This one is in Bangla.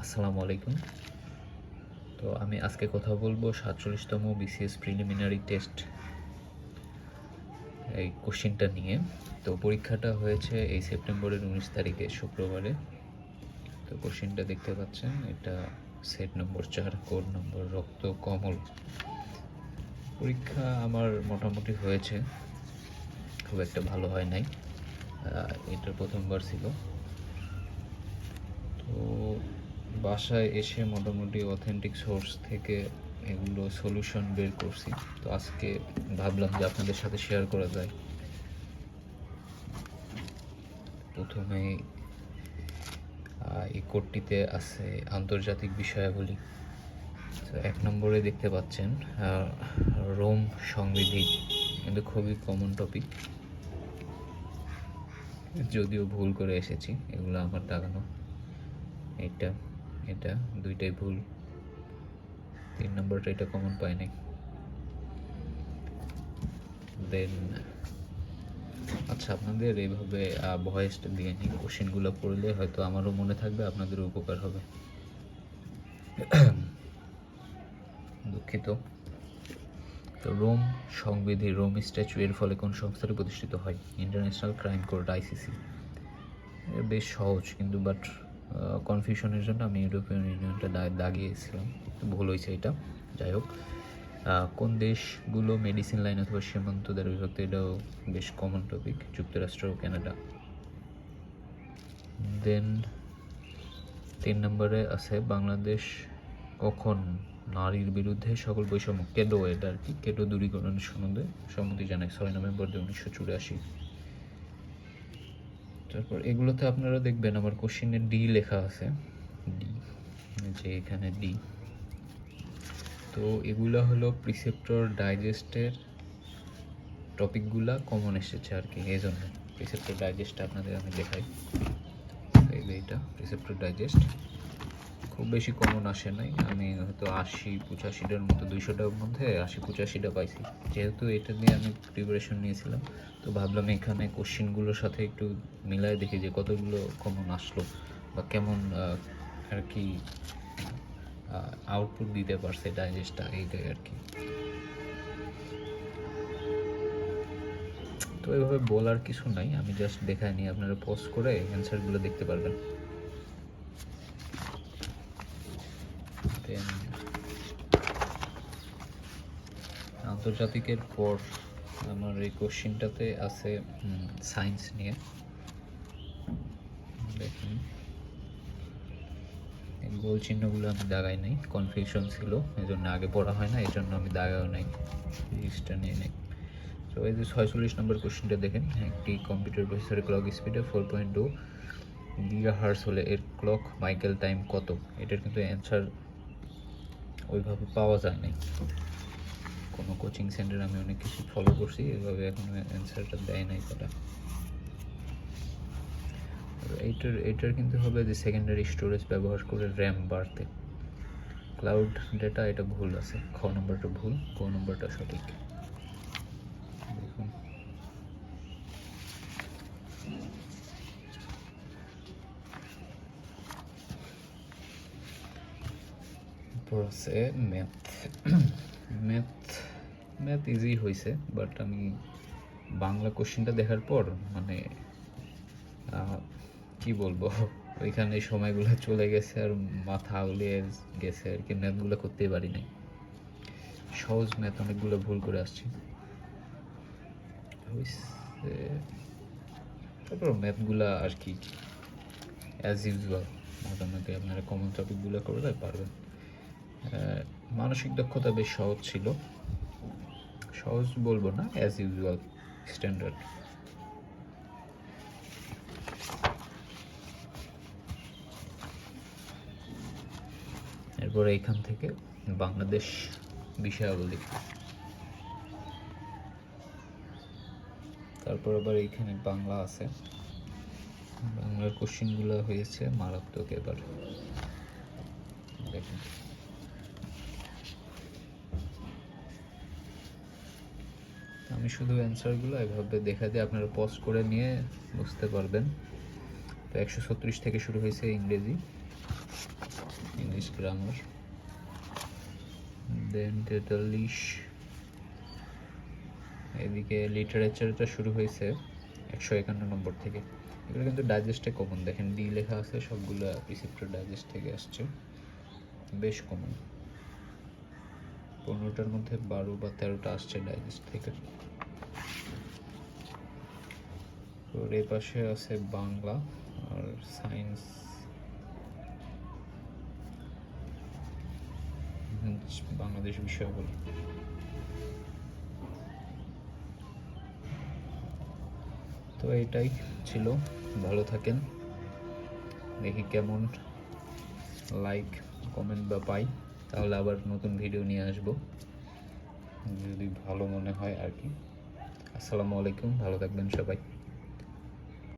আসসালামু আলাইকুম। তো আমি আজকে কথা বলবো 47তম বিসিএস প্রিলিমিনারি টেস্ট এই কোশ্চেনটা নিয়ে। তো পরীক্ষাটা হয়েছে এই সেপ্টেম্বরের 19 তারিখে শুক্রবারে। তো কোশ্চেনটা দেখতে পাচ্ছেন, এটা সেট নম্বর 4, কোড নম্বর রক্ত কমল। পরীক্ষা আমার মোটামুটি হয়েছে, খুব একটা ভালো হয় নাই। এটা প্রথমবার ছিল। তো বাসায় এসে মোটামুটি অথেন্টিক সোর্স থেকে এগুলো সলিউশন বের করছি। তো আজকে ভাবলাম যে আপনাদের সাথে শেয়ার করা যায়। প্রথমে এই কোডটিতে আছে আন্তর্জাতিক বিষয়াবলী। তো 1 নম্বরে দেখতে পাচ্ছেন রোম সংবিধি, কিন্তু খুবই কমন টপিক, যদিও ভুল করে এসেছি, এগুলো আমার দাগানো। এটা এটা দুইটাই ভুল। 3 নম্বরটা এটা কমন পাই নাই। দেন আচ্ছা, আপনাদের এইভাবে ভয়েসটা দিয়ে নিই, কোশ্চেনগুলো পড়লে হয়তো আমারও মনে থাকবে, আপনাদেরও উপকার হবে। দুঃখিত। তো রোম সংবিধি, রোম স্ট্যাচু এর ফলে কোন সংস্থাটি প্রতিষ্ঠিত হয়? International crime court, ICC. বেশ সহজ, কিন্তু বাট কনফিউশনের জন্য আমি ইউরোপিয়ান ইউনিয়নটা দাগিয়েছিলাম, ভুল হয়েছে এটা। যাই হোক, কোন দেশগুলো মেডিসিন লাইন অথবা সীমান্ত দ্বারা বিভক্ত? এটাও বেশ কমন টপিক, যুক্তরাষ্ট্র ও কানাডা। দেন 3 নম্বরে আছে বাংলাদেশ কখন নারীর বিরুদ্ধে সকল বৈষম্য, কেডো, এটা আর কি, কেডো দূরীকরণের সনদে সম্মতি জানায় 6 নভেম্বর 1984। তারপর এগুলোতে আপনারা দেখবেন আমার কোশ্চেনে ডি লেখা আছে, ডি, যে এখানে ডি। তো এগুলো হলো প্রিসেপ্টর ডাইজেস্টের টপিকগুলা কমন এসেছে আর কি, এই জন্য প্রিসেপ্টর ডাইজেস্টটা আপনাদের আমি দেখাই। এই যে এটা প্রিসেপ্টর ডাইজেস্ট, খুব বেশি কমন আসে নাই, আমি হয়তো 80-85টার মতো, 200টার মধ্যে 80-85টা পাইছি। যেহেতু এটা নিয়ে আমি প্রিপারেশন নিয়েছিলাম, তো ভাবলাম এখানে কোশ্চেনগুলোর সাথে একটু মিলাই দেখি যে কতগুলো কমন আসলো বা কেমন আর কি আউটপুট দিতে পারছে ডাইজেস্টটা, এইটাই আর কি। তো এভাবে বলার কিছু নাই, আমি জাস্ট দেখাই নিই, আপনারা পজ করে অ্যান্সারগুলো দেখতে পারবেন। দেন আন্তর্জাতিকের পর আমার এই কোশ্চেনটাতে আছে সায়েন্স নিয়ে। দেখুন, এই গোল চিহ্নগুলো আমি দাগাই নাই, কনফিউশন ছিল, এই জন্য আগে পড়া হয় না, এই জন্য আমি দাগাও নাই, জিনিসটা নিয়ে নেই। তো এই যে 46 নম্বর কোশ্চেনটা দেখেন, একটি কম্পিউটার প্রসেসরের ক্লক স্পিডে 4.2 গিগাহার্টজ হলে এর ক্লক মাইকেল টাইম কত? এটার কিন্তু অ্যান্সার ওইভাবে পাওয়া যায় নাই। কোনো কোচিং সেন্টার আমি অনেক কিছু ফলো করছি, এভাবে এখনো অ্যান্সারটা দেয় নাই তারা। এইটার কিন্তু হবে যে সেকেন্ডারি স্টোরেজ ব্যবহার করে র্যাম বাড়তে। ক্লাউড ডেটা, এটা ভুল আছে, খ নম্বরটা ভুল, ক নম্বরটা সঠিক। দেখুন, তারপর আছে ম্যাথ। ম্যাথ ইজি হয়েছে, বাট আমি বাংলা কোশ্চেনটা দেখার পর মানে কি বলবো, ওইখানে সময়গুলো চলে গেছে আর মাথা উলিয়ে গেছে আর কি, ম্যাথগুলো করতেই পারি নাই। সহজ ম্যাথ অনেকগুলো ভুল করে আসছি। তারপর ম্যাথগুলো আর কি অ্যাজ ইউজুয়াল, মোটামুটি আপনারা কমন টপিকগুলো করলে পারবেন। মানসিক দক্ষতা বেশ সহজ ছিল, সহজ বলবো না, অ্যাজ ইউজুয়াল স্ট্যান্ডার্ড। এরপরে এইখান থেকে বাংলাদেশ বিষয়াবলী, তারপর আবার এইখানে বাংলা আছে, বাংলার কোশ্চেনগুলো হয়েছে মারাত্মক এবার। দেখুন, আমি শুধু অ্যান্সারগুলো এভাবে দেখা দিয়ে আপনারা পজ করে নিয়ে বুঝতে পারবেন। তো 136 থেকে শুরু হয়েছে ইংরেজি, ইংলিশ গ্রামার, দেন টেটালিশ। এদিকে লিটারেচারটা শুরু হয়েছে 151 নম্বর থেকে। এগুলো কিন্তু ডাইজেস্টে কমন, দেখেন ডি লেখা আছে, সবগুলো প্রিসেপ্টর ডাইজেস্ট থেকে আসছে, বেশ কমন। 15টার মধ্যে 12 বা 13টা আসছে ডাইজেস্ট থেকে। তো এই পাশে আছে বাংলা আর সায়েন্স, বাংলাদেশ বিষয়গুলো। তো এইটাই ছিল, ভালো থাকেন। দেখি কেমন লাইক কমেন্ট বা পাই, তাহলে আবার নতুন ভিডিও নিয়ে আসব যদি ভালো মনে হয় আর কি। আসসালামু আলাইকুম, ভালো থাকবেন সবাই।